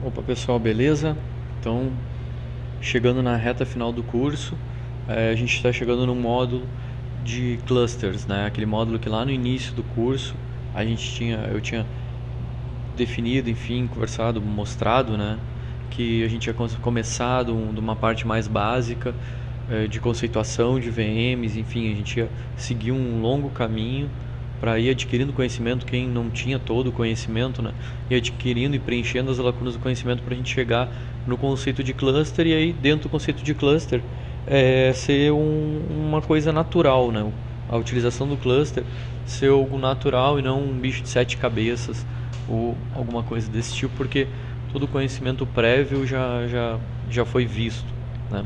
Opa pessoal, beleza? Então, chegando na reta final do curso, a gente está chegando no módulo de clusters, né? Aquele módulo que lá no início do curso eu tinha definido, enfim, conversado, mostrado, né? Que a gente tinha começado de uma parte mais básica de conceituação de VMs, enfim, a gente ia seguir um longo caminho para ir adquirindo conhecimento. Quem não tinha todo o conhecimento, né, ia adquirindo e preenchendo as lacunas do conhecimento para a gente chegar no conceito de cluster, e aí dentro do conceito de cluster ser uma coisa natural, né, a utilização do cluster ser algo natural e não um bicho de sete cabeças ou alguma coisa desse tipo, porque todo o conhecimento prévio já foi visto, né?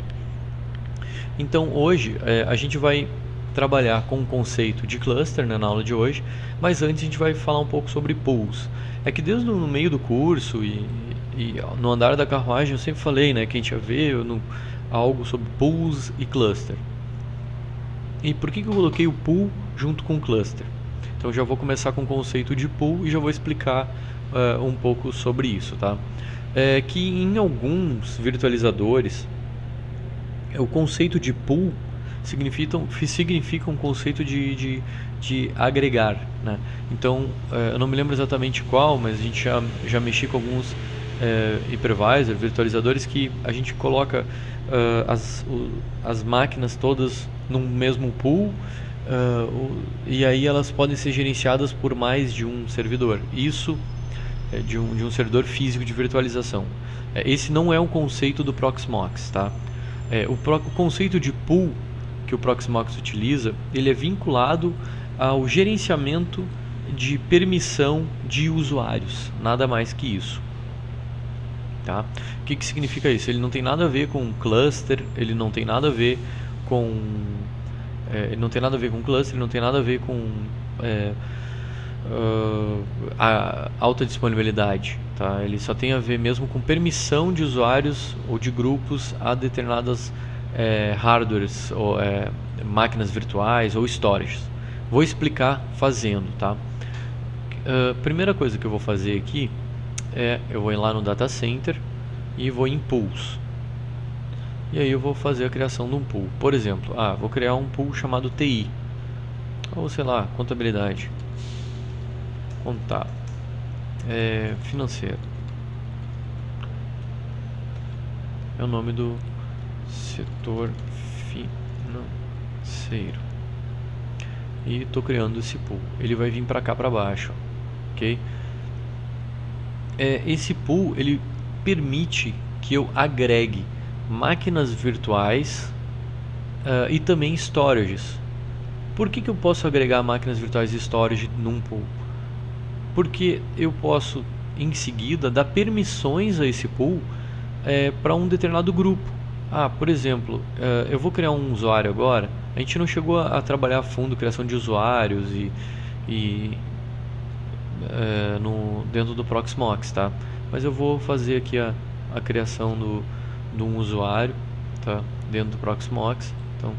Então hoje a gente vai trabalhar com o conceito de cluster, né, na aula de hoje, mas antes a gente vai falar um pouco sobre pools. É que desde o meio do curso e no andar da carruagem eu sempre falei, né, que a gente ia ver algo sobre pools e cluster. E por que eu coloquei o pool junto com o cluster? Então já vou começar com o conceito de pool e já vou explicar um pouco sobre isso, tá? Que em alguns virtualizadores o conceito de pool significa um conceito de agregar, né? Então, eu não me lembro exatamente qual, mas a gente já mexi com alguns hypervisor, virtualizadores, que a gente coloca as máquinas todas num mesmo pool, e aí elas podem ser gerenciadas por mais de um servidor. Isso de um servidor físico de virtualização. Esse não é um conceito do Proxmox, tá? O conceito de pool que o Proxmox utiliza, ele é vinculado ao gerenciamento de permissão de usuários, nada mais que isso. Tá? O que significa isso? Ele não tem nada a ver com cluster, ele não tem nada a ver com ele não tem nada a ver com cluster, ele não tem nada a ver com a alta disponibilidade, tá? Ele só tem a ver mesmo com permissão de usuários ou de grupos a determinadas hardwares ou máquinas virtuais ou storages. Vou explicar fazendo, tá? Primeira coisa que eu vou fazer aqui eu vou ir lá no data center e vou em pools. E aí eu vou fazer a criação de um pool. Por exemplo, vou criar um pool chamado TI, ou sei lá, contabilidade, contábil, financeiro. É o nome do setor financeiro. E estou criando esse pool. Ele vai vir para cá para baixo, ok? Esse pool ele permite que eu agregue máquinas virtuais e também storages. Por que eu posso agregar máquinas virtuais e storage num pool? Porque eu posso em seguida dar permissões a esse pool para um determinado grupo. Por exemplo, eu vou criar um usuário agora. A gente não chegou a trabalhar a fundo criação de usuários dentro do Proxmox, tá? Mas eu vou fazer aqui a criação de um usuário, tá? Dentro do Proxmox. Então,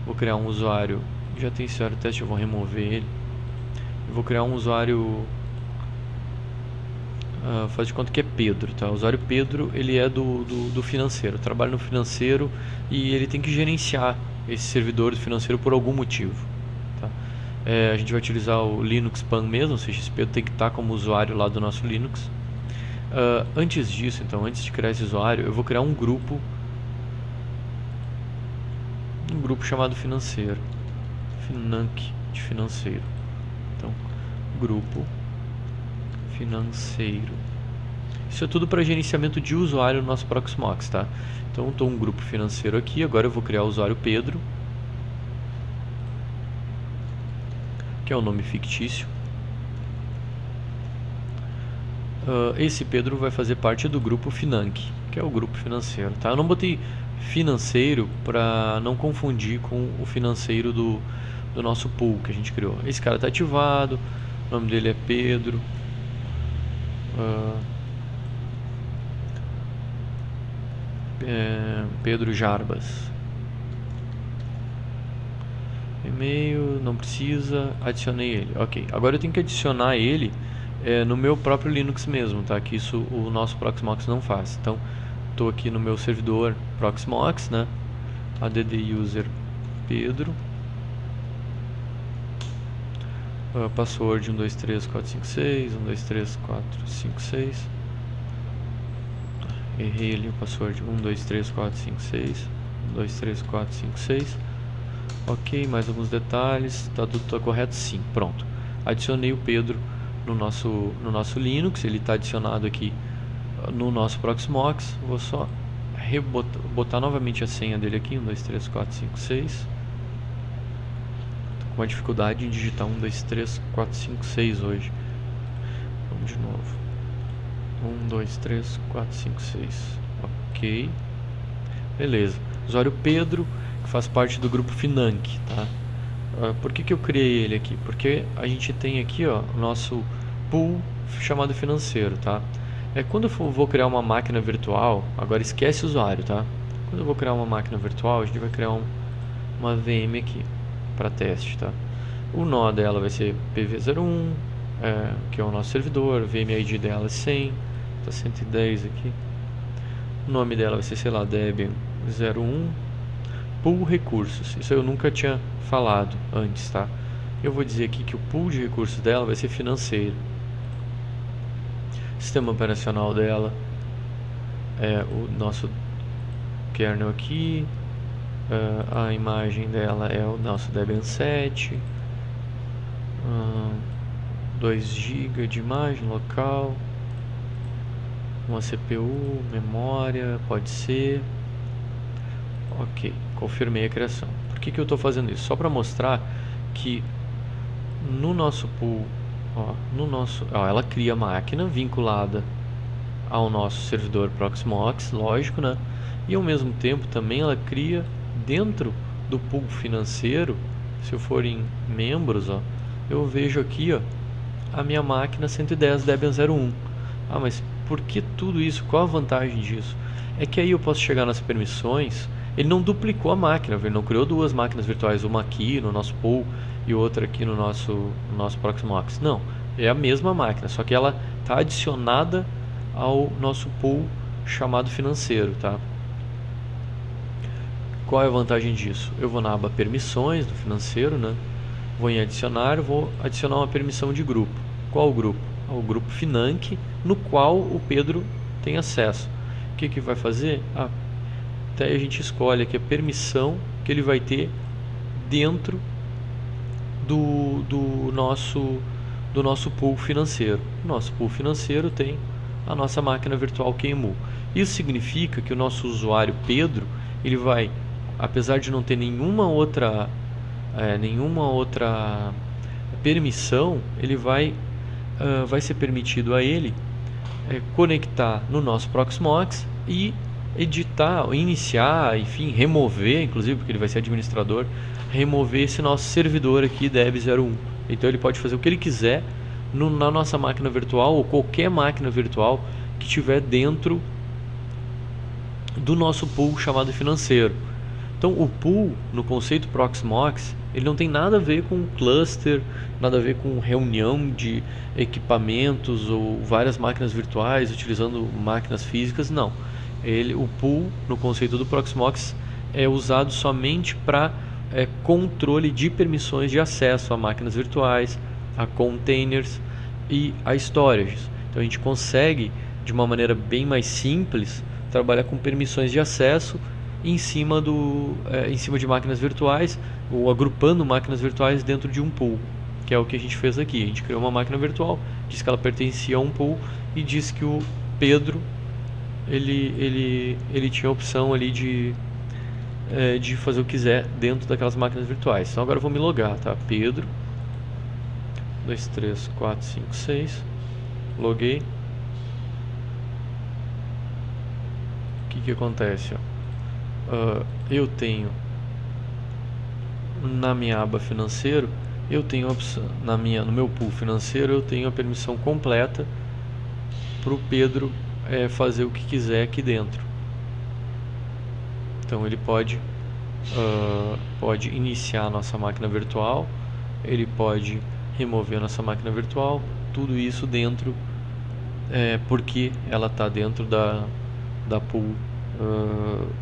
vou criar um usuário. Já tem esse usuário teste, eu vou remover ele. Eu vou criar um usuário. Faz de conta que é Pedro, tá? O usuário Pedro, ele é do financeiro, trabalha no financeiro e ele tem que gerenciar esse servidor do financeiro por algum motivo, tá? A gente vai utilizar o Linux Pan mesmo, ou seja, esse Pedro tem que estar como usuário lá do nosso Linux. Antes disso, então, antes de criar esse usuário, eu vou criar um grupo chamado financeiro, Financ de financeiro. Então, grupo financeiro. Isso é tudo para gerenciamento de usuário no nosso Proxmox, tá? Então, estou um grupo financeiro aqui. Agora eu vou criar o usuário Pedro, que é um nome fictício. Esse Pedro vai fazer parte do grupo Financ, que é o grupo financeiro, tá? Eu não botei financeiro para não confundir com o financeiro do nosso pool que a gente criou. Esse cara está ativado, o nome dele é Pedro. Pedro Jarbas. E-mail, não precisa, adicionei ele. Ok, agora eu tenho que adicionar ele no meu próprio Linux mesmo, tá? Que isso o nosso Proxmox não faz. Então, estou aqui no meu servidor Proxmox, né? Add user Pedro, password 123456, 123456. Errei ali o password 123456, 123456. Ok, mais alguns detalhes, tá tudo correto? Sim, pronto. Adicionei o Pedro no nosso Linux, ele está adicionado aqui no nosso Proxmox. Vou só botar novamente a senha dele aqui, 123456. Tô com uma dificuldade em digitar 123456 hoje. Vamos de novo. 123456. Ok. Beleza. Usuário Pedro, que faz parte do grupo Finank, tá? Por que eu criei ele aqui? Porque a gente tem aqui, ó, o nosso pool chamado financeiro, tá? Quando eu vou criar uma máquina virtual, agora esquece o usuário, tá? Quando eu vou criar uma máquina virtual, a gente vai criar uma VM aqui para teste, tá? O nó dela vai ser PV01, que é o nosso servidor, VMID dela é 100, tá 110 aqui. O nome dela vai ser, sei lá, Debian01. Pool recursos, isso eu nunca tinha falado antes, tá? Eu vou dizer aqui que o pool de recursos dela vai ser financeiro. Sistema operacional dela é o nosso kernel aqui. A imagem dela é o nosso Debian 7. 2 GB de imagem local. Uma CPU, memória, pode ser. Ok, confirmei a criação. Por que eu estou fazendo isso? Só para mostrar que no nosso pool, ela cria a máquina vinculada ao nosso servidor Proxmox, lógico, né? E ao mesmo tempo também ela cria dentro do pool financeiro, se eu for em membros, ó, eu vejo aqui, ó, a minha máquina 110 Debian 01. Mas por que tudo isso? Qual a vantagem disso? É que aí eu posso chegar nas permissões. Ele não duplicou a máquina, ele não criou duas máquinas virtuais, uma aqui no nosso pool e outra aqui no nosso Proxmox. Não, é a mesma máquina, só que ela está adicionada ao nosso pool chamado financeiro, tá? Qual é a vantagem disso? Eu vou na aba permissões do financeiro, né? Vou em adicionar, vou adicionar uma permissão de grupo. Qual o grupo? O grupo Finank, no qual o Pedro tem acesso. O que vai fazer? Até a gente escolhe aqui a permissão que ele vai ter dentro do nosso pool financeiro. O nosso pool financeiro tem a nossa máquina virtual QEMU. Isso significa que o nosso usuário Pedro, ele vai, apesar de não ter nenhuma outra permissão, ele vai ser permitido a ele conectar no nosso Proxmox e editar, iniciar, enfim, remover, inclusive porque ele vai ser administrador, remover esse nosso servidor aqui Deb01. Então ele pode fazer o que ele quiser na nossa máquina virtual ou qualquer máquina virtual que tiver dentro do nosso pool chamado financeiro. Então o pool, no conceito Proxmox, ele não tem nada a ver com cluster, nada a ver com reunião de equipamentos ou várias máquinas virtuais utilizando máquinas físicas, não. O pool, no conceito do Proxmox, é usado somente para controle de permissões de acesso a máquinas virtuais, a containers e a storages. Então a gente consegue, de uma maneira bem mais simples, trabalhar com permissões de acesso em cima de máquinas virtuais, ou agrupando máquinas virtuais dentro de um pool, que é o que a gente fez aqui. A gente criou uma máquina virtual, disse que ela pertencia a um pool e disse que o Pedro ele tinha a opção ali de fazer o que quiser dentro daquelas máquinas virtuais. Então agora eu vou me logar, tá? Pedro 23456, loguei. O que acontece? Eu tenho na minha aba financeiro, eu tenho a opção, no meu pool financeiro, eu tenho a permissão completa para o Pedro fazer o que quiser aqui dentro. Então ele pode iniciar a nossa máquina virtual, ele pode remover a nossa máquina virtual, tudo isso dentro, porque ela está dentro da pool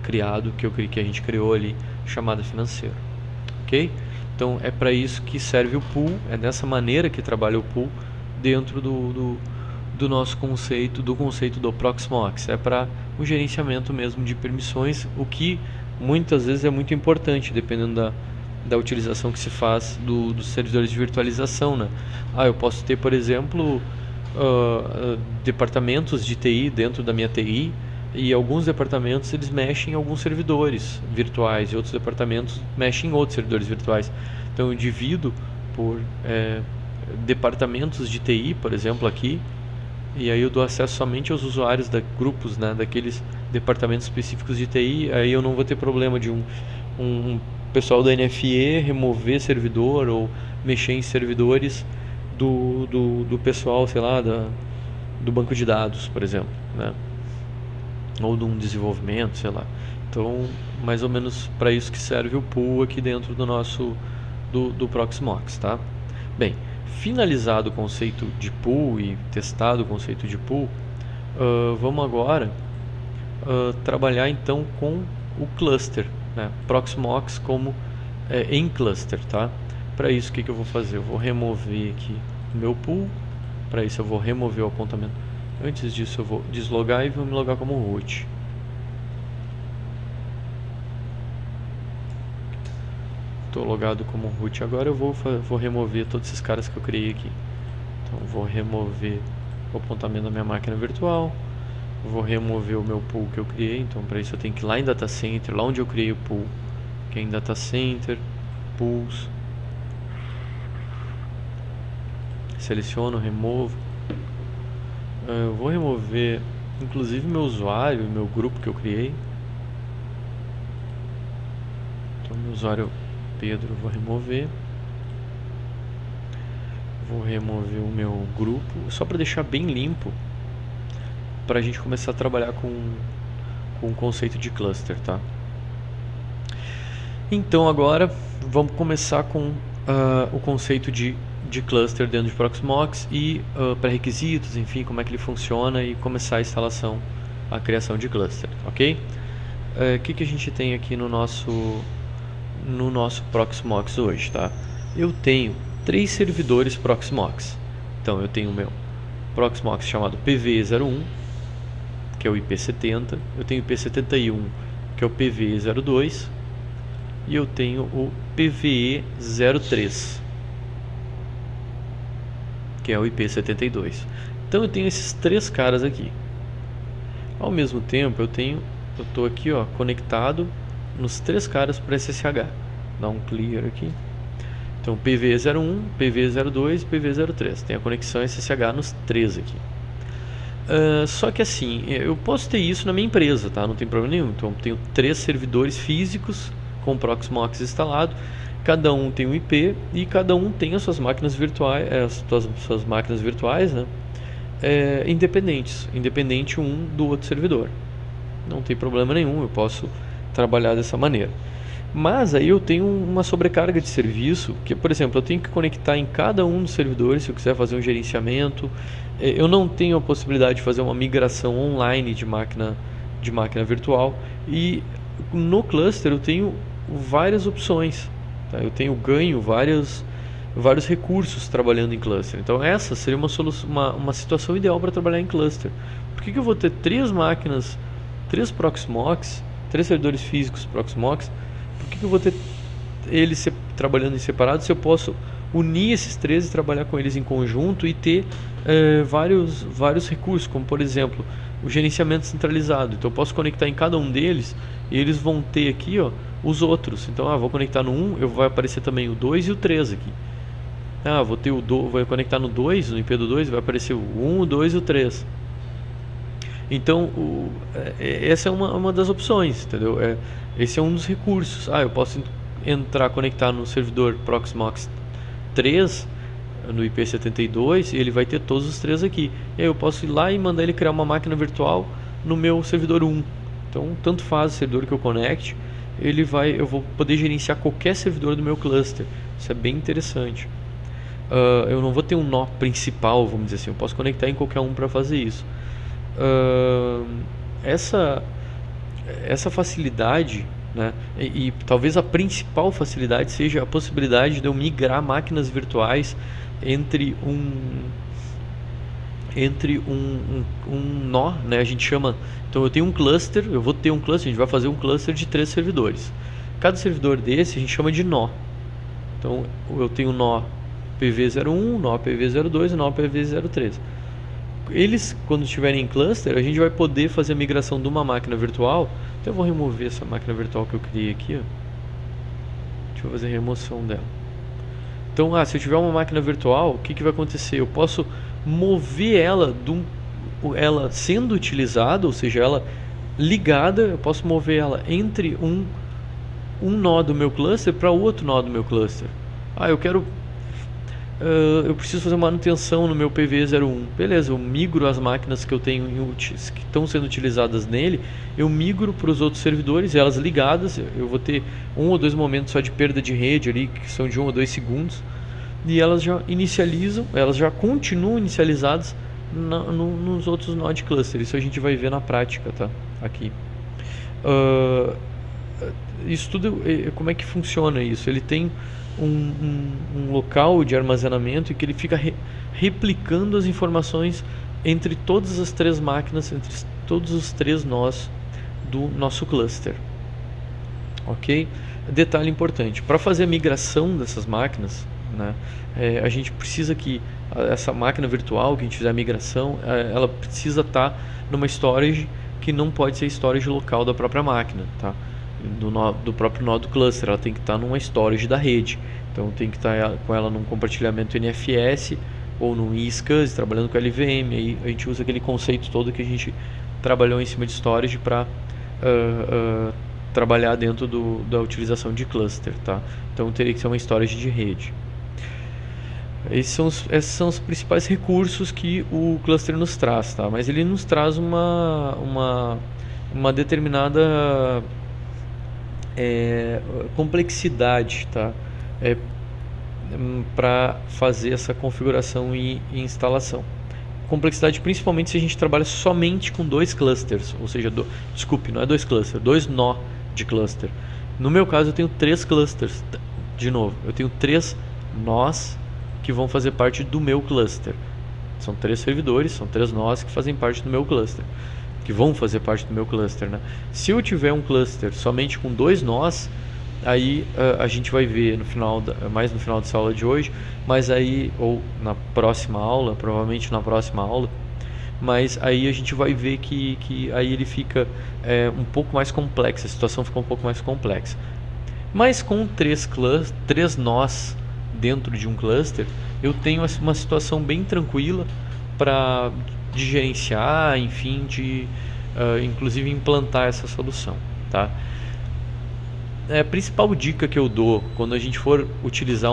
criado, que a gente criou ali, chamada financeiro, ok? Então é para isso que serve o pool, é dessa maneira que trabalha o pool dentro do nosso conceito, do conceito do Proxmox. É para o gerenciamento mesmo de permissões, o que muitas vezes é muito importante, dependendo da utilização que se faz dos servidores de virtualização, né? Eu posso ter, por exemplo, departamentos de TI dentro da minha TI, e alguns departamentos eles mexem em alguns servidores virtuais e outros departamentos mexem em outros servidores virtuais. Então eu divido por departamentos de TI, por exemplo, aqui, e aí eu dou acesso somente aos usuários grupos, né, daqueles departamentos específicos de TI. Aí eu não vou ter problema de um pessoal da NFE remover servidor ou mexer em servidores do pessoal, sei lá, do banco de dados, por exemplo, né? Ou de um desenvolvimento, sei lá. Então, mais ou menos para isso que serve o pool aqui dentro do nosso do Proxmox, tá? Bem, finalizado o conceito de pool e testado o conceito de pool, vamos agora trabalhar então com o cluster, né? Proxmox como em cluster, tá? Para isso, o que eu vou fazer? Eu vou remover aqui o meu pool. Para isso eu vou remover o apontamento. Antes disso eu vou deslogar e vou me logar como root. Estou logado como root agora. Eu vou remover todos esses caras que eu criei aqui. Então vou remover o apontamento da minha máquina virtual. Vou remover o meu pool que eu criei. Então para isso eu tenho que ir lá em Data Center, lá onde eu criei o pool, que é em Data Center, Pools. Seleciono, removo. Eu vou remover inclusive meu usuário e meu grupo que eu criei. Então meu usuário Pedro eu vou remover. Vou remover o meu grupo, só para deixar bem limpo, para a gente começar a trabalhar com o conceito de cluster, tá? Então agora vamos começar com o conceito de cluster dentro de Proxmox e pré-requisitos, enfim, como é que ele funciona, e começar a instalação, a criação de cluster, ok? O que a gente tem aqui no nosso Proxmox hoje, tá? Eu tenho 3 servidores Proxmox. Então eu tenho o meu Proxmox chamado PV01, que é o IP70, eu tenho o IP71, que é o PV02, e eu tenho o PVE03, que é o IP72. Então eu tenho esses 3 caras aqui. Ao mesmo tempo eu estou aqui, conectado nos 3 caras para SSH. Dá um clear aqui. Então PV01, PV02 e PV03. Tem a conexão SSH nos 3 aqui. Só que assim, eu posso ter isso na minha empresa, tá? Não tem problema nenhum. Então eu tenho 3 servidores físicos com Proxmox instalado. Cada um tem um IP e cada um tem as suas máquinas virtuais, suas máquinas virtuais, né? Independente um do outro servidor. Não tem problema nenhum, eu posso trabalhar dessa maneira. Mas aí eu tenho uma sobrecarga de serviço, que, por exemplo, eu tenho que conectar em cada um dos servidores se eu quiser fazer um gerenciamento. Eu não tenho a possibilidade de fazer uma migração online de máquina virtual. E no cluster eu tenho várias opções, tá? Eu ganho vários recursos trabalhando em cluster. Então essa seria uma situação ideal para trabalhar em cluster. Por que eu vou ter 3 máquinas, 3 Proxmox, 3 servidores físicos Proxmox? Por que eu vou ter eles trabalhando em separado se eu posso unir esses 3 e trabalhar com eles em conjunto e ter vários recursos, como por exemplo o gerenciamento centralizado? Então eu posso conectar em cada um deles e eles vão ter aqui os outros. Então vou conectar no 1, vai aparecer também o 2 e o 3 aqui. Vou conectar no 2, no IP do 2 vai aparecer o 1, o 2 e o 3. Então essa é uma das opções, entendeu? Esse é um dos recursos. Eu posso conectar no servidor Proxmox 3 no IP72 e ele vai ter todos os 3 aqui. E aí eu posso ir lá e mandar ele criar uma máquina virtual no meu servidor 1. Então tanto faz o servidor que eu conecte, eu vou poder gerenciar qualquer servidor do meu cluster. Isso é bem interessante. eu não vou ter um nó principal, vamos dizer assim, eu posso conectar em qualquer um para fazer isso. Essa facilidade, né, e talvez a principal facilidade seja a possibilidade de eu migrar máquinas virtuais entre um nó, né, a gente chama. Então eu tenho um cluster, eu vou ter um cluster, a gente vai fazer um cluster de 3 servidores. Cada servidor desse a gente chama de nó. Então eu tenho nó PV01, nó PV02 e nó PV03. Eles, quando estiverem em cluster, a gente vai poder fazer a migração de uma máquina virtual. Então eu vou remover essa máquina virtual que eu criei aqui, ó. Deixa eu fazer a remoção dela. Então, se eu tiver uma máquina virtual, o que vai acontecer? Eu posso mover ela, ela sendo utilizada, ou seja, ela ligada, eu posso mover ela entre um nó do meu cluster para outro nó do meu cluster. Eu preciso fazer manutenção no meu PV01. Beleza, eu migro as máquinas que eu tenho que estão sendo utilizadas nele, eu migro para os outros servidores, elas ligadas. Eu vou ter 1 ou 2 momentos só de perda de rede ali, que são de 1 ou 2 segundos, e elas já inicializam, elas já continuam inicializadas nos outros nó de cluster. Isso a gente vai ver na prática, tá? Aqui. Isso tudo, como é que funciona isso? Ele tem um local de armazenamento em que ele fica replicando as informações entre todas as 3 máquinas, entre todos os 3 nós do nosso cluster. Ok? Detalhe importante, para fazer a migração dessas máquinas, né, a gente precisa que essa máquina virtual que a gente fizer a migração, ela precisa estar numa storage que não pode ser storage local da própria máquina, tá? Do próprio nó do cluster, ela tem que estar numa storage da rede. Então tem que estar com ela num compartilhamento NFS ou num eSCSI, trabalhando com LVM. Aí a gente usa aquele conceito todo que a gente trabalhou em cima de storage para trabalhar dentro da utilização de cluster, tá? Então teria que ser uma storage de rede. Esses são os principais recursos que o cluster nos traz, tá? Mas ele nos traz uma determinada complexidade, tá? Para fazer essa configuração e instalação. Complexidade principalmente se a gente trabalha somente com 2 clusters, ou seja, desculpe, não é 2 clusters, 2 nó de cluster. No meu caso eu tenho 3 clusters, de novo, eu tenho 3 nós que vão fazer parte do meu cluster. São 3 servidores, são 3 nós que fazem parte do meu cluster, que vão fazer parte do meu cluster, né? Se eu tiver um cluster somente com 2 nós, aí a gente vai ver mais no final dessa aula de hoje, mas aí, ou na próxima aula, provavelmente na próxima aula, mas aí a gente vai ver que aí ele fica um pouco mais complexo, a situação fica um pouco mais complexa. Mas com 3 nós dentro de um cluster, eu tenho uma situação bem tranquila de gerenciar, enfim, inclusive implantar essa solução, tá? A principal dica que eu dou quando a gente for utilizar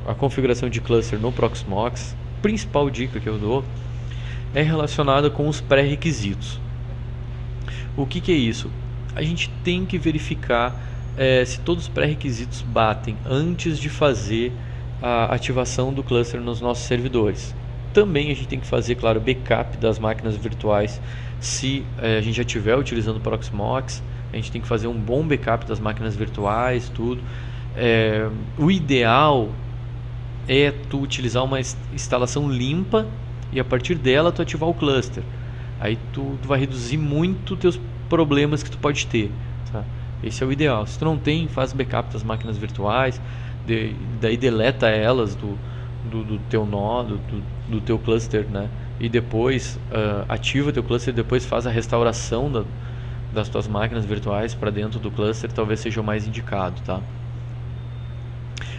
a configuração de cluster no Proxmox, principal dica que eu dou é relacionada com os pré-requisitos. O que é isso? A gente tem que verificar se todos os pré-requisitos batem antes de fazer a ativação do cluster nos nossos servidores. Também a gente tem que fazer, claro, backup das máquinas virtuais. Se a gente já estiver utilizando o Proxmox, a gente tem que fazer um bom backup das máquinas virtuais, tudo. O ideal é tu utilizar uma instalação limpa e a partir dela tu ativar o cluster. Aí tu vai reduzir muito teus problemas que tu pode ter, tá? Esse é o ideal. Se tu não tem, faz backup das máquinas virtuais, daí deleta elas do teu nó, do teu cluster, né? E depois ativa teu cluster e depois faz a restauração das tuas máquinas virtuais para dentro do cluster, talvez seja o mais indicado, tá?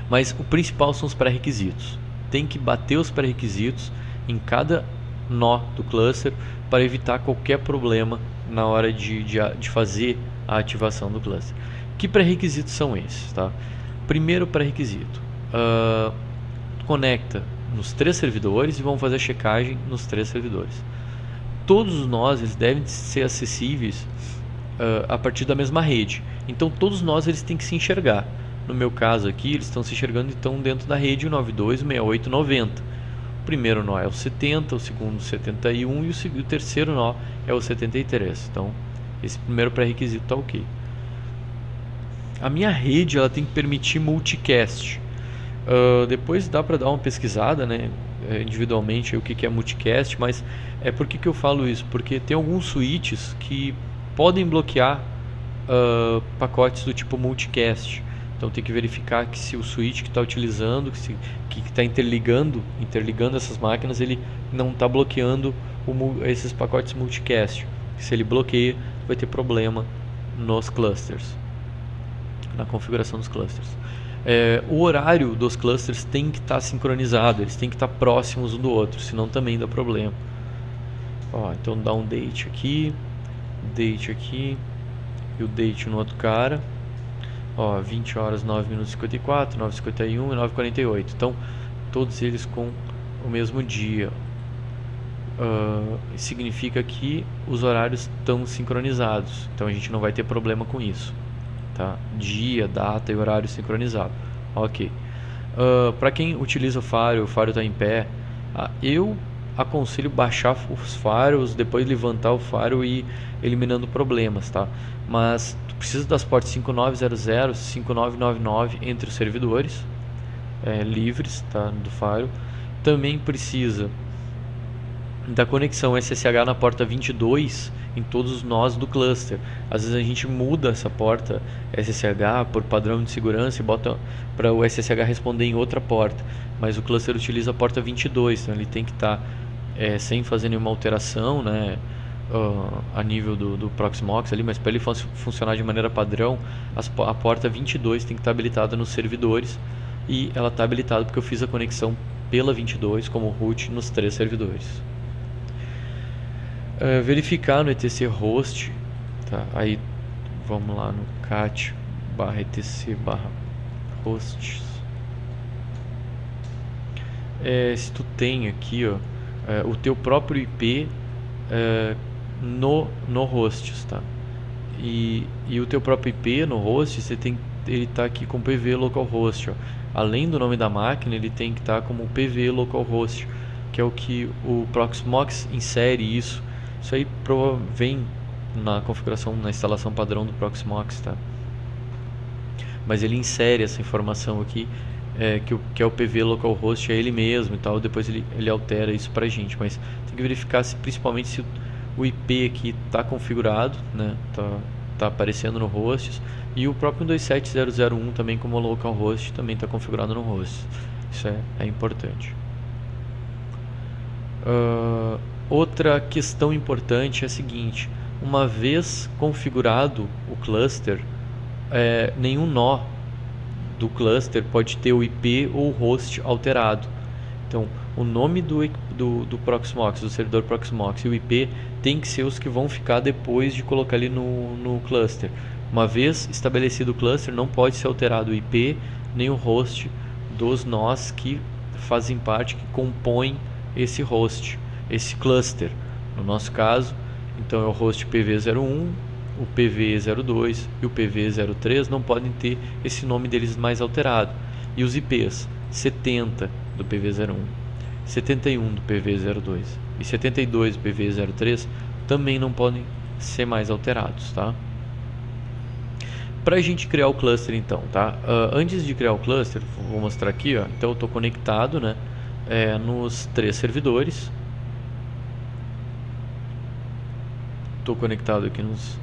Mas o principal são os pré-requisitos. Tem que bater os pré-requisitos em cada nó do cluster para evitar qualquer problema na hora de fazer a ativação do cluster. Que pré-requisitos são esses, tá? Primeiro pré-requisito, conecta nos 3 servidores e vamos fazer a checagem nos 3 servidores. Todos os nós eles devem ser acessíveis a partir da mesma rede. Então todos nós eles têm que se enxergar. No meu caso aqui, eles estão se enxergando então dentro da rede 92.68.90. O primeiro nó é o 70, o segundo 71 e o terceiro nó é o 73. Então, esse primeiro pré-requisito está ok. A minha rede ela tem que permitir multicast. Depois dá para dar uma pesquisada, né, individualmente o que é multicast, mas por que eu falo isso? Porque tem alguns switches que podem bloquear pacotes do tipo multicast. Então tem que verificar que se o switch que está utilizando, que está interligando essas máquinas, ele não está bloqueando esses pacotes multicast. Se ele bloqueia, vai ter problema nos clusters, na configuração dos clusters. O horário dos clusters tem que estar sincronizado, eles têm que estar próximos um do outro, senão também dá problema. Então dá um date aqui e o date no outro cara. 20 horas 9 minutos 54, 9:51 e 9:48. Então todos eles com o mesmo dia. Significa que os horários estão sincronizados, então a gente não vai ter problema com isso, tá? Dia, data e horário sincronizado. Ok. Para quem utiliza o Firewall está em pé, eu aconselho baixar os firewalls, depois levantar o firewall e ir eliminando problemas, tá? Mas tu precisa das portas 5900, 5999 entre os servidores livres, tá? Do firewall. Também precisa da conexão SSH na porta 22 em todos os nós do cluster. Às vezes a gente muda essa porta SSH por padrão de segurança e bota para o SSH responder em outra porta, mas o cluster utiliza a porta 22, então ele tem que estar sem fazer nenhuma alteração, né, a nível do Proxmox ali, mas para ele funcionar de maneira padrão, a porta 22 tem que estar habilitada nos servidores, e ela está habilitada porque eu fiz a conexão pela 22 como root nos 3 servidores. Verificar no etc host, tá? Aí vamos lá no cat/etc/hosts. Se tu tem aqui o teu próprio IP no hosts, tá? E o teu próprio IP no host, ele tá aqui com PV localhost, ó. Além do nome da máquina, ele tem que estar como PV localhost, que é o que o Proxmox insere isso. Isso aí vem na configuração, na instalação padrão do Proxmox, tá? Mas ele insere essa informação aqui, que é o PV localhost, é ele mesmo e tal. Depois ele altera isso pra gente, mas tem que verificar principalmente se o IP aqui está configurado, né? Tá aparecendo no hosts, e o próprio 127.0.0.1 também como localhost também está configurado no host. Isso é importante. Outra questão importante é a seguinte: uma vez configurado o cluster, nenhum nó do cluster pode ter o IP ou o host alterado. Então, o nome do Proxmox, do servidor Proxmox, e o IP tem que ser os que vão ficar depois de colocar ali no cluster. Uma vez estabelecido o cluster, não pode ser alterado o IP nem o host dos nós que fazem parte, que compõem esse host, esse cluster. No nosso caso, então é o host PV01, o PV02 e o PV03 não podem ter esse nome deles mais alterado. E os IPs 70 do PV01, 71 do PV02 e 72 do PV03 também não podem ser mais alterados, tá? Para a gente criar o cluster, então, tá? Antes de criar o cluster, vou mostrar aqui, ó. Então eu estou conectado, né, nos 3 servidores. Estou conectado aqui nos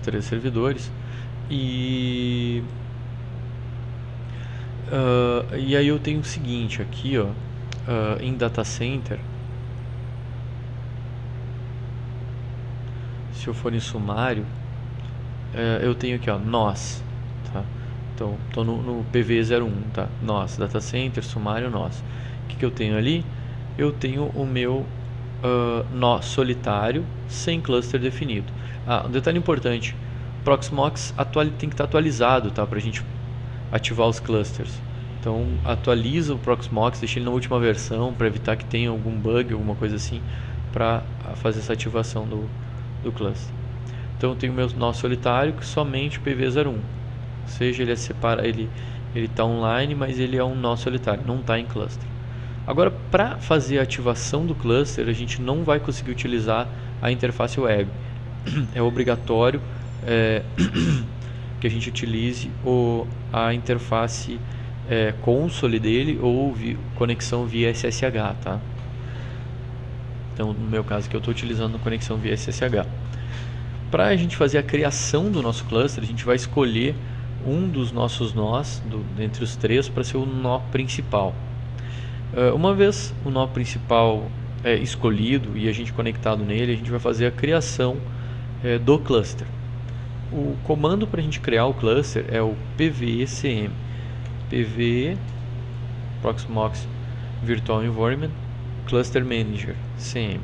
3 servidores e aí eu tenho o seguinte aqui, ó, em data center. Se eu for em sumário, eu tenho aqui, ó, nós, tá? Então estou no PV01, tá? Nós, data center, sumário, nós. O que eu tenho ali? Eu tenho o meu nó solitário sem cluster definido. Um detalhe importante: Proxmox tem que estar atualizado, tá? Para a gente ativar os clusters. Então atualiza o Proxmox, deixa ele na última versão para evitar que tenha algum bug, alguma coisa assim, para fazer essa ativação do cluster. Então eu tenho meu nó solitário que somente PV01. Ou seja, ele está online, mas ele é um nó solitário, não está em cluster. Agora, para fazer a ativação do cluster, a gente não vai conseguir utilizar a interface web. É obrigatório que a gente utilize a interface console dele ou conexão via SSH, tá? Então, no meu caso aqui, eu estou utilizando conexão via SSH. Para a gente fazer a criação do nosso cluster, a gente vai escolher um dos nossos nós, entre os três, para ser o nó principal. Uma vez o nó principal escolhido e a gente conectado nele, a gente vai fazer a criação do cluster. O comando para a gente criar o cluster é o pvecm, pve Proxmox Virtual Environment Cluster Manager cm.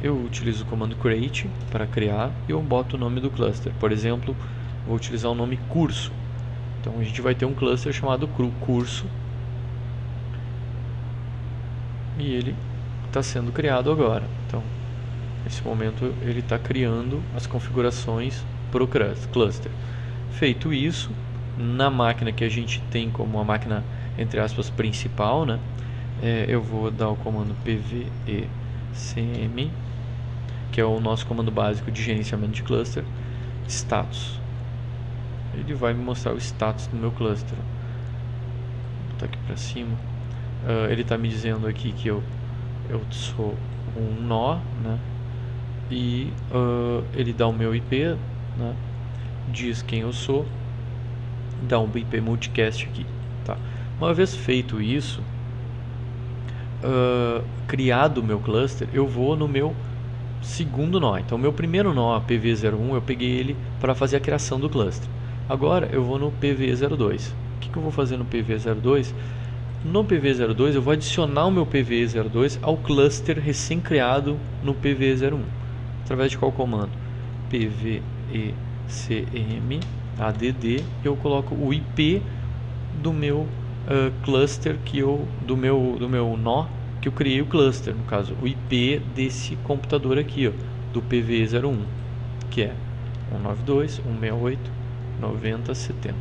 Eu utilizo o comando create para criar e eu boto o nome do cluster. Por exemplo, vou utilizar o nome curso. Então a gente vai ter um cluster chamado curso e ele está sendo criado agora. Então, nesse momento ele está criando as configurações para o cluster. Feito isso, na máquina que a gente tem como a máquina, entre aspas, principal, né? Eu vou dar o comando pvecm, que é o nosso comando básico de gerenciamento de cluster, status. Ele vai me mostrar o status do meu cluster. Vou botar aqui para cima. Ele está me dizendo aqui que eu sou um nó, né? E ele dá o meu IP, né? Diz quem eu sou, dá um IP multicast aqui, tá? Uma vez feito isso, criado o meu cluster, eu vou no meu segundo nó. Então, meu primeiro nó, PV01, eu peguei ele para fazer a criação do cluster. Agora, eu vou no PV02. O que eu vou fazer no PV02? No PV02, eu vou adicionar o meu PV02 ao cluster recém-criado no PV01. Através de qual comando? pvecm add, eu coloco o IP do meu cluster do meu nó que eu criei o cluster, no caso o IP desse computador aqui, ó, do PV01, que é 192.168.90.70.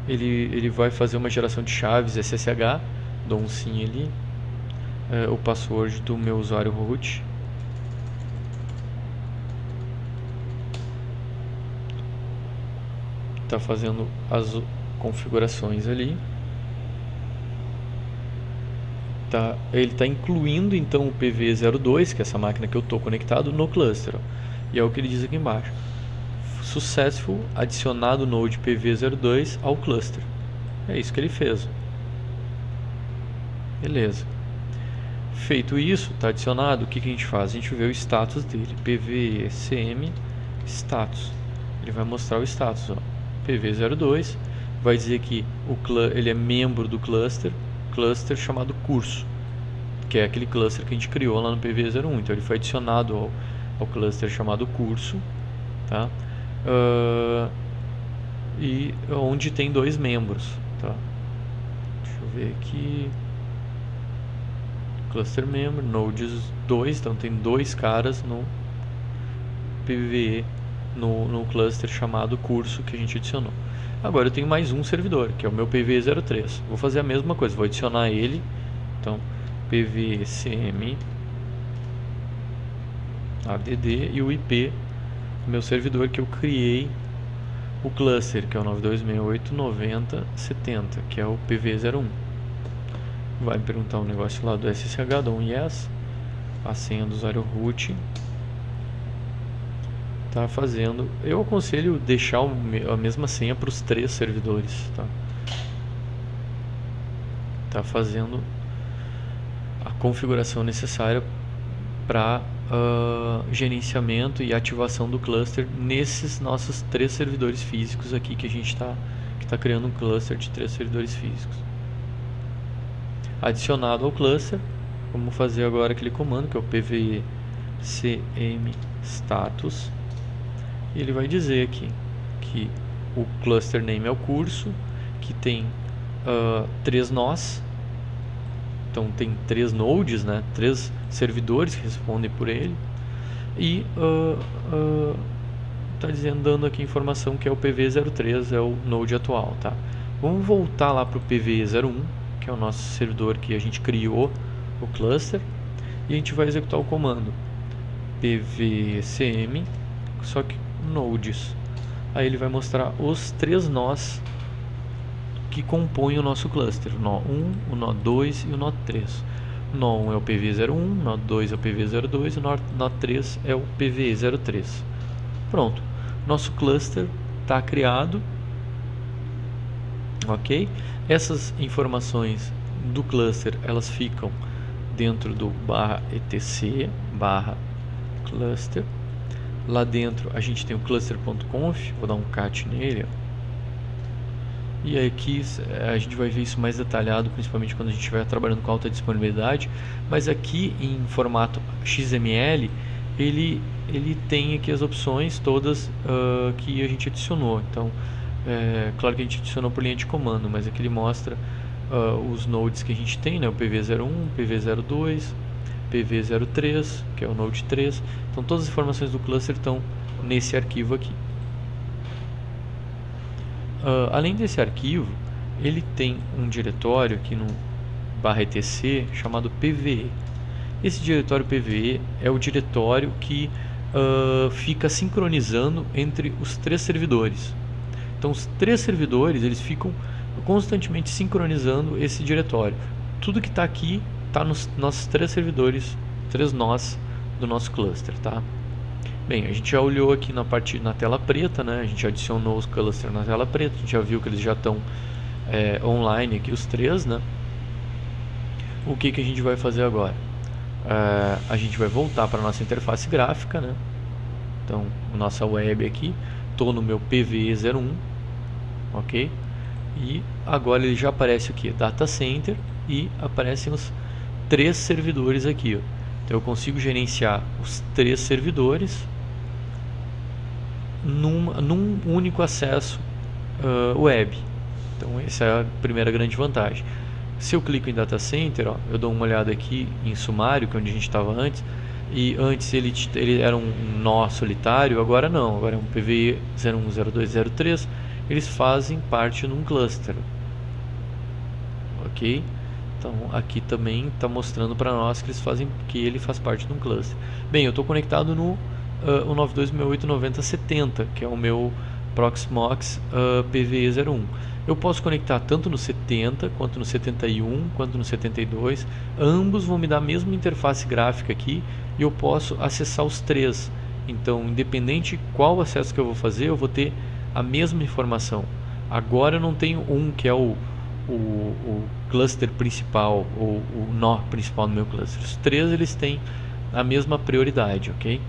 Ele vai fazer uma geração de chaves SSH, dou um sim ali, o password do meu usuário root, está fazendo as configurações ali. Ele está incluindo então o PV02, que é essa máquina que eu estou conectado, no cluster. Ó. E é o que ele diz aqui embaixo. Successful, adicionado o node PV02 ao cluster. É isso que ele fez. Beleza. Feito isso, está adicionado, o que a gente faz? A gente vê o status dele. pvecm status. Ele vai mostrar o status. Ó. PV02 vai dizer que ele é membro do cluster chamado curso, que é aquele cluster que a gente criou lá no PV01. Então ele foi adicionado ao cluster chamado curso, tá? E onde tem dois membros, tá? Deixa eu ver aqui, cluster member, nodes 2, então tem dois caras no PVE, no cluster chamado curso que a gente adicionou. Agora eu tenho mais um servidor, que é o meu PV03. Vou fazer a mesma coisa, vou adicionar ele. Então, pvecm add e o IP do meu servidor que eu criei o cluster, que é o 92.168.90.70, que é o PV01. Vai me perguntar um negócio lá do SSH, dou um yes, a senha do usuário root. Tá fazendo. Eu aconselho deixar a mesma senha para os três servidores, tá? Tá fazendo a configuração necessária para gerenciamento e ativação do cluster nesses nossos três servidores físicos aqui que a gente tá criando um cluster de 3 servidores físicos. Adicionado ao cluster, vamos fazer agora aquele comando que é o pvecm status. E ele vai dizer aqui que o cluster name é o curso, que tem 3 nós, então tem 3 nodes, né? 3 servidores que respondem por ele, e está dando aqui a informação que é o PV03, é o node atual, tá? Vamos voltar lá para o PV01, que é o nosso servidor que a gente criou o cluster, e a gente vai executar o comando pvcm, só que nodes. Aí ele vai mostrar os 3 nós que compõem o nosso cluster: o nó 1, o nó 2 e o nó 3. O nó 1 é o PV01, o nó 2 é o PV02 e o nó 3 é o PV03. Pronto, nosso cluster está criado, ok? Essas informações do cluster, elas ficam dentro do /etc /cluster. Lá dentro a gente tem o cluster.conf, vou dar um cat nele, ó. E aqui a gente vai ver isso mais detalhado, principalmente quando a gente estiver trabalhando com alta disponibilidade. Mas aqui em formato XML, ele tem aqui as opções todas que a gente adicionou. Então, claro que a gente adicionou por linha de comando, mas aqui ele mostra os nodes que a gente tem, né? O PV01, PV02, PV03, que é o node 3. Então todas as informações do cluster estão nesse arquivo aqui. Além desse arquivo, ele tem um diretório aqui no /etc chamado PVE. Esse diretório PVE é o diretório que fica sincronizando entre os 3 servidores. Então os 3 servidores, eles ficam constantemente sincronizando esse diretório. Tudo que está aqui está nos nossos 3 servidores, 3 nós do nosso cluster, tá? Bem, a gente já olhou aqui na tela preta, né? A gente adicionou os clusters na tela preta, a gente já viu que eles já estão online aqui, os 3, né? O que a gente vai fazer agora? A gente vai voltar para a nossa interface gráfica, né? Então, nossa web aqui, estou no meu PV01, ok? E agora ele já aparece aqui, Data Center, e aparecem os 3 servidores aqui, ó. Então eu consigo gerenciar os 3 servidores num único acesso web. Então essa é a primeira grande vantagem. Se eu clico em Data Center, ó, eu dou uma olhada aqui em sumário, que é onde a gente estava antes, e antes ele era um nó solitário, agora não, agora é um PV 01, 02, 03, eles fazem parte de um cluster, ok? Então aqui também está mostrando para nós que ele faz parte de um cluster. Bem, eu estou conectado no 92.68.90.70, que é o meu Proxmox PVE01. Eu posso conectar tanto no 70, quanto no 71, quanto no 72. Ambos vão me dar a mesma interface gráfica aqui e eu posso acessar os 3. Então, independente qual acesso que eu vou fazer, eu vou ter a mesma informação. Agora eu não tenho um que é o cluster principal, ou o nó principal do meu cluster. Os 3 eles têm a mesma prioridade, ok?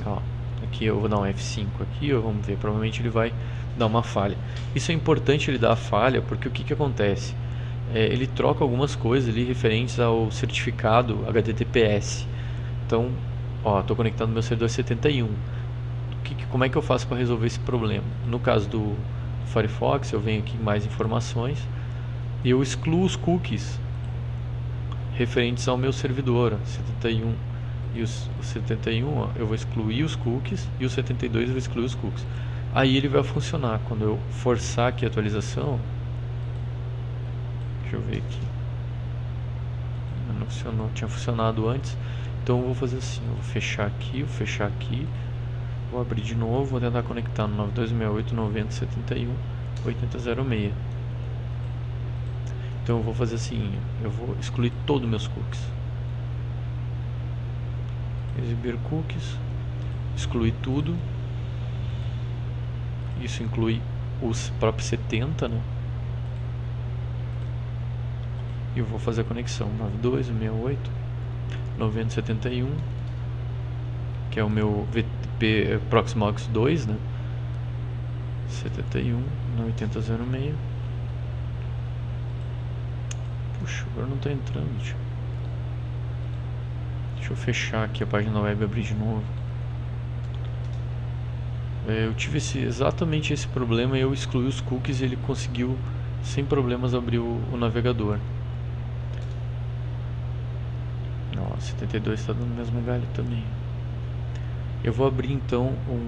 Ó, aqui eu vou dar um F5 aqui, ó, vamos ver, provavelmente ele vai dar uma falha. Isso é importante, ele dar a falha, porque o que acontece? Ele troca algumas coisas ali referentes ao certificado HTTPS. Então, ó, estou conectando meu servidor 71. Como é que eu faço para resolver esse problema? No caso do Firefox, eu venho aqui em mais informações e eu excluo os cookies referentes ao meu servidor, 71 e o 71, ó, eu vou excluir os cookies, e o 72 eu vou excluir os cookies. Aí ele vai funcionar. Quando eu forçar aqui a atualização, deixa eu ver aqui, não funcionou, tinha funcionado antes. Então eu vou fazer assim, eu vou fechar aqui, vou abrir de novo, vou tentar conectar no 92.68.90.71.80.06. Então eu vou fazer assim, eu vou excluir todos os meus cookies. Exibir cookies, excluir tudo. Isso inclui os próprios 70, né? E eu vou fazer a conexão 92.68.90.71, que é o meu VTP Proxmox 2, né? 71 na 80.06. Puxa, agora não está entrando. Deixa eu fechar aqui a página web e abrir de novo. Eu tive exatamente esse problema e eu excluí os cookies e ele conseguiu sem problemas abrir o navegador. Nossa, 72 está dando o mesmo galho também. Eu vou abrir então o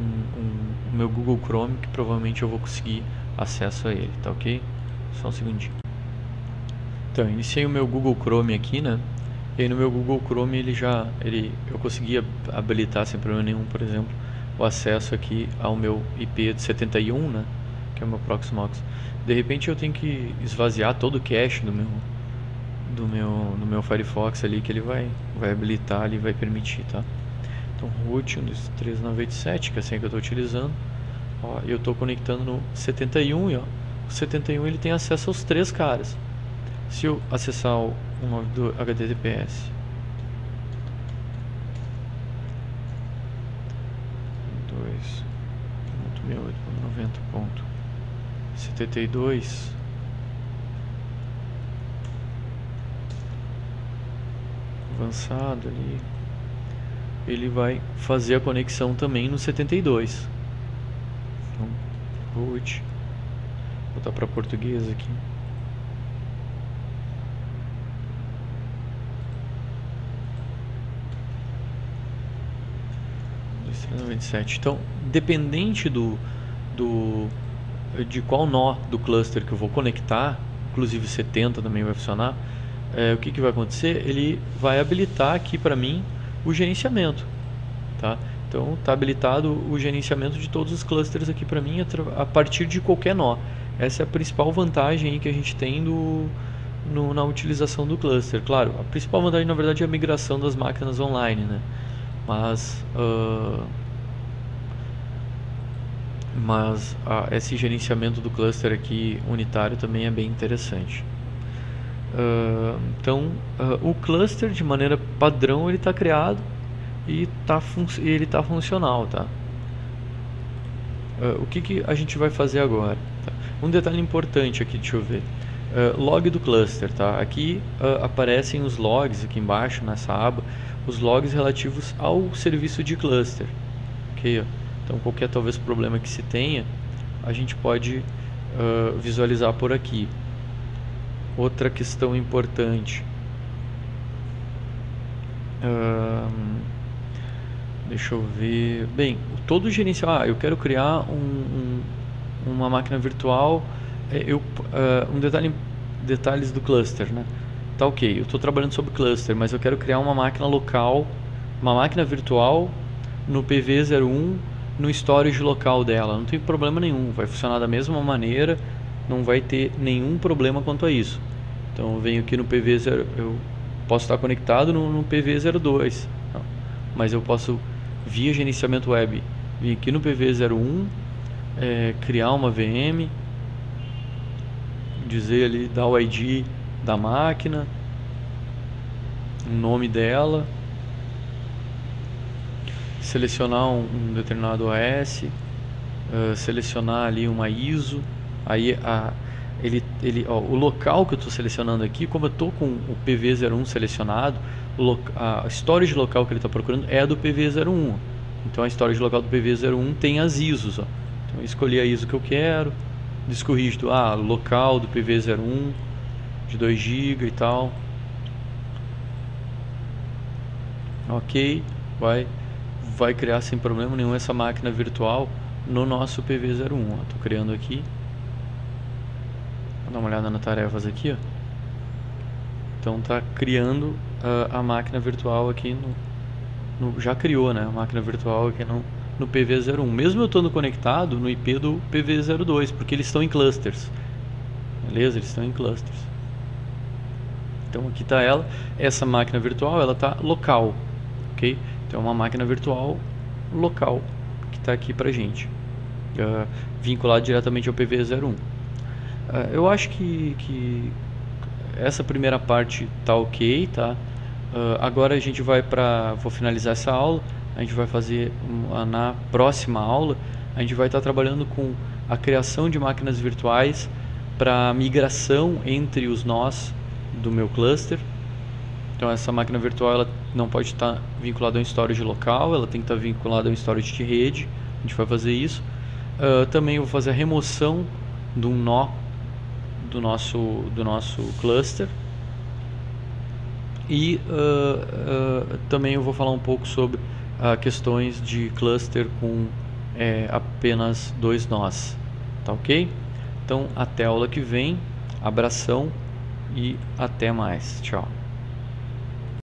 meu Google Chrome, que provavelmente eu vou conseguir acesso a ele, tá ok? Só um segundinho. Então, iniciei o meu Google Chrome aqui, né? E aí no meu Google Chrome eu consegui habilitar sem problema nenhum, por exemplo, o acesso aqui ao meu IP de 71, né? Que é o meu Proxmox. De repente eu tenho que esvaziar todo o cache do meu Firefox ali, que ele vai habilitar ali, vai permitir, tá? Então root 123.987, que é a senha que eu estou utilizando. Ó, eu estou conectando no 71 e ó, o 71 ele tem acesso aos 3 caras. Se eu acessar o nome do HTTPS 2.68.90.72 avançado ali, ele vai fazer a conexão também no 72. Então, root, vou botar para português aqui. Então, dependente de qual nó do cluster que eu vou conectar, inclusive 70 também vai funcionar, o que vai acontecer? Ele vai habilitar aqui para mim o gerenciamento, tá? Então está habilitado o gerenciamento de todos os clusters aqui para mim a partir de qualquer nó. Essa é a principal vantagem aí que a gente tem na utilização do cluster. Claro, a principal vantagem na verdade é a migração das máquinas online, né? Mas esse gerenciamento do cluster aqui unitário também é bem interessante. Então o cluster de maneira padrão ele está criado e ele está funcional, tá? O que a gente vai fazer agora? Tá? Um detalhe importante aqui, deixa eu ver. Log do cluster, tá? Aqui aparecem os logs aqui embaixo nessa aba, os logs relativos ao serviço de cluster, ok? Então qualquer talvez problema que se tenha, a gente pode visualizar por aqui. Outra questão importante, deixa eu ver, bem, todo gerencial, eu quero criar uma máquina virtual, detalhes do cluster, né? Tá ok, eu estou trabalhando sobre cluster, mas eu quero criar uma máquina local, uma máquina virtual no PV01, no storage local dela, não tem problema nenhum, vai funcionar da mesma maneira, não vai ter nenhum problema quanto a isso. Então eu venho aqui no PV0, eu posso estar conectado no PV02, mas eu posso via gerenciamento web vir aqui no PV01, criar uma VM, dizer ali, dar o ID da máquina, o nome dela, selecionar um determinado OS, selecionar ali uma ISO, aí o local que eu estou selecionando aqui, como eu estou com o PV01 selecionado, a storage local que ele está procurando é a do PV01. Então a storage local do PV01 tem as ISOs. Ó. Então eu escolhi a ISO que eu quero, disco rígido, local do PV01 de 2 GB e tal. Ok, vai criar sem problema nenhum essa máquina virtual no nosso PV01. Estou criando aqui. Vou dar uma olhada nas tarefas aqui, ó. Então está criando a máquina virtual aqui já criou, né? A máquina virtual aqui no PV01. Mesmo eu estando conectado no IP do PV02, porque eles estão em clusters. Beleza? Eles estão em clusters. Então aqui está ela. Essa máquina virtual, ela está local, ok? Então é uma máquina virtual local que está aqui pra gente, vinculado diretamente ao PV01. Eu acho que essa primeira parte tá ok, tá? Agora a gente vou finalizar essa aula, a gente vai fazer na próxima aula, a gente vai estar trabalhando com a criação de máquinas virtuais para migração entre os nós do meu cluster. Então essa máquina virtual ela não pode estar vinculada a um storage local, ela tem que estar vinculada a um storage de rede. A gente vai fazer isso. Também eu vou fazer a remoção de um nó do nosso cluster. E também eu vou falar um pouco sobre questões de cluster com apenas 2 nós, tá ok? Então até a aula que vem, abração e até mais, tchau.